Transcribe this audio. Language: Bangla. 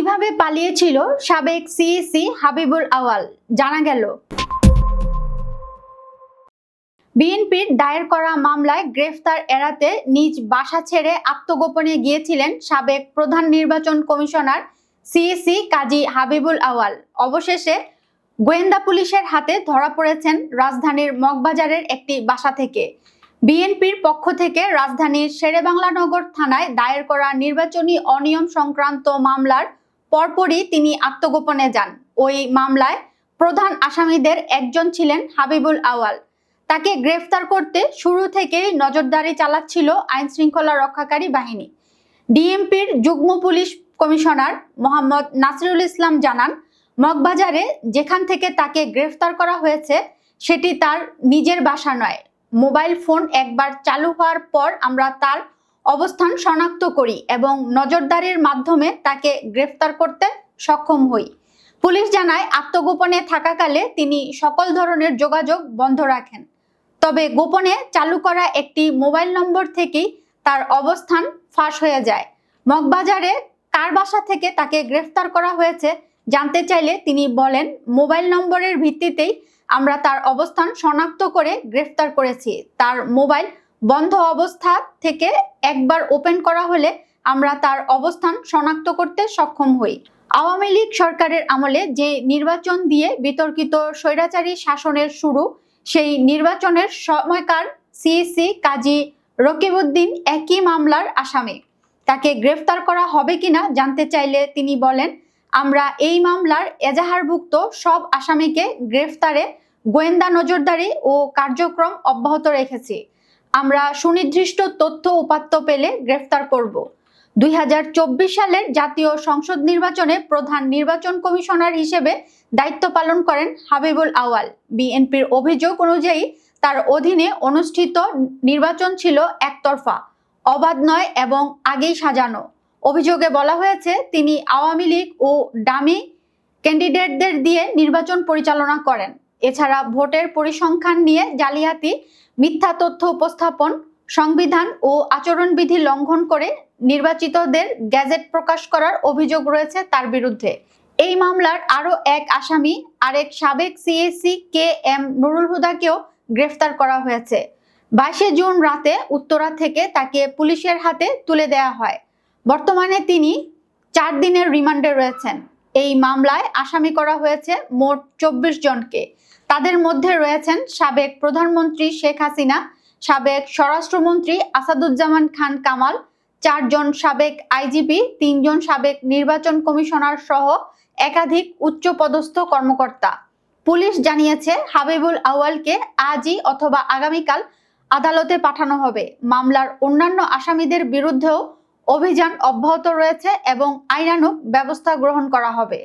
কিভাবে পালিয়েছিল সাবেক সিইসি হাবিবুল আওয়াল জানা গেল। বিএনপির দায়ের করা মামলায় গ্রেফতার এড়াতে নিজ বাসা ছেড়ে আত্মগোপনে গিয়েছিলেন সাবেক প্রধান নির্বাচন কমিশনার সিইসি কাজী হাবিবুল আওয়াল। অবশেষে গোয়েন্দা পুলিশের হাতে ধরা পড়েছেন রাজধানীর মগবাজারের একটি বাসা থেকে। বিএনপির পক্ষ থেকে রাজধানীর শেরেবাংলানগর থানায় দায়ের করা নির্বাচনী অনিয়ম সংক্রান্ত মামলার পরপরই তিনি আত্মগোপনে যান। ওই মামলায় প্রধান আসামিদের একজন ছিলেন হাবিবুল আওয়াল। তাকে গ্রেফতার করতে শুরু থেকেই নজরদারি চালাচ্ছিল আইন শৃঙ্খলা রক্ষাকারী বাহিনী। ডিএমপির যুগ্ম পুলিশ কমিশনার মোহাম্মদ নাসিরুল ইসলাম জানান, মগবাজারে যেখান থেকে তাকে গ্রেফতার করা হয়েছে সেটি তার নিজের বাসা নয়। মোবাইল ফোন একবার চালু হওয়ার পর আমরা তার অবস্থান শনাক্ত করি এবং নজরদারির মাধ্যমে তাকে গ্রেফতার করতে সক্ষম হই। পুলিশ জানায়, আত্মগোপনে থাকাকালে তিনি সকল ধরনের যোগাযোগ বন্ধ রাখেন। তবে গোপনে চালু করা একটি মোবাইল নম্বর থেকেই তার অবস্থান ফাঁস হয়ে যায়। মগবাজারে কার বাসা থেকে তাকে গ্রেফতার করা হয়েছে জানতে চাইলে তিনি বলেন, মোবাইল নম্বরের ভিত্তিতেই আমরা তার অবস্থান শনাক্ত করে গ্রেফতার করেছি। তার মোবাইল বন্ধ অবস্থা থেকে একবার ওপেন করা হলে আমরা তার অবস্থান শনাক্ত করতে সক্ষম হই। আওয়ামী লীগ সরকারের আমলে যে নির্বাচন দিয়ে বিতর্কিত স্বৈরাচারী শাসনের শুরু, সেই নির্বাচনের সময়কার সিইসি কাজী রকিবউদ্দিন একই মামলার আসামি। তাকে গ্রেফতার করা হবে কিনা জানতে চাইলে তিনি বলেন, আমরা এই মামলার এজাহারভুক্ত সব আসামিকে গ্রেফতারে গোয়েন্দা নজরদারি ও কার্যক্রম অব্যাহত রেখেছি। আমরা সুনির্দিষ্ট তথ্য উপাত্ত পেলে গ্রেফতার করব। 2024 সালের জাতীয় সংসদ নির্বাচনে প্রধান নির্বাচন কমিশনার হিসেবে দায়িত্ব পালন করেন হাবিবুল আওয়াল। বিএনপির অভিযোগ অনুযায়ী তার অধীনে অনুষ্ঠিত নির্বাচন ছিল একতরফা, অবাধ নয় এবং আগেই সাজানো। অভিযোগে বলা হয়েছে, তিনি আওয়ামী লীগ ও ডামি ক্যান্ডিডেটদের দিয়ে নির্বাচন পরিচালনা করেন। এছাড়া ভোটের পরিসংখ্যান নিয়ে জালিয়াতি, মিথ্যা তথ্য উপস্থাপন, সংবিধান ও আচরণবিধি লঙ্ঘন করে নির্বাচিতদের গ্যাজেট প্রকাশ করার অভিযোগ রয়েছে তার বিরুদ্ধে। এই মামলার আরও এক আসামি আরেক সাবেক সিইসি কে এম নুরুল হুদাকেও গ্রেফতার করা হয়েছে। 22 জুন রাতে উত্তরা থেকে তাকে পুলিশের হাতে তুলে দেওয়া হয়। বর্তমানে তিনি 4 দিনের রিমান্ডে রয়েছেন। এই মামলায় আসামি করা হয়েছে মোট 24 জনকে। তাদের মধ্যে রয়েছেন সাবেক প্রধানমন্ত্রী শেখ হাসিনা, সাবেক স্বরাষ্ট্রমন্ত্রী আসাদুজ্জামান খান কামাল, 4 জন সাবেক আইজিপি, 3 জন সাবেক নির্বাচন কমিশনার সহ একাধিক উচ্চপদস্থ কর্মকর্তা। পুলিশ জানিয়েছে, হাবিবুল আওয়ালকে আজই অথবা আগামীকাল আদালতে পাঠানো হবে। মামলার অন্যান্য আসামিদের বিরুদ্ধেও অভিযান অব্যাহত রয়েছে এবং আইনানুগ ব্যবস্থা গ্রহণ করা হবে।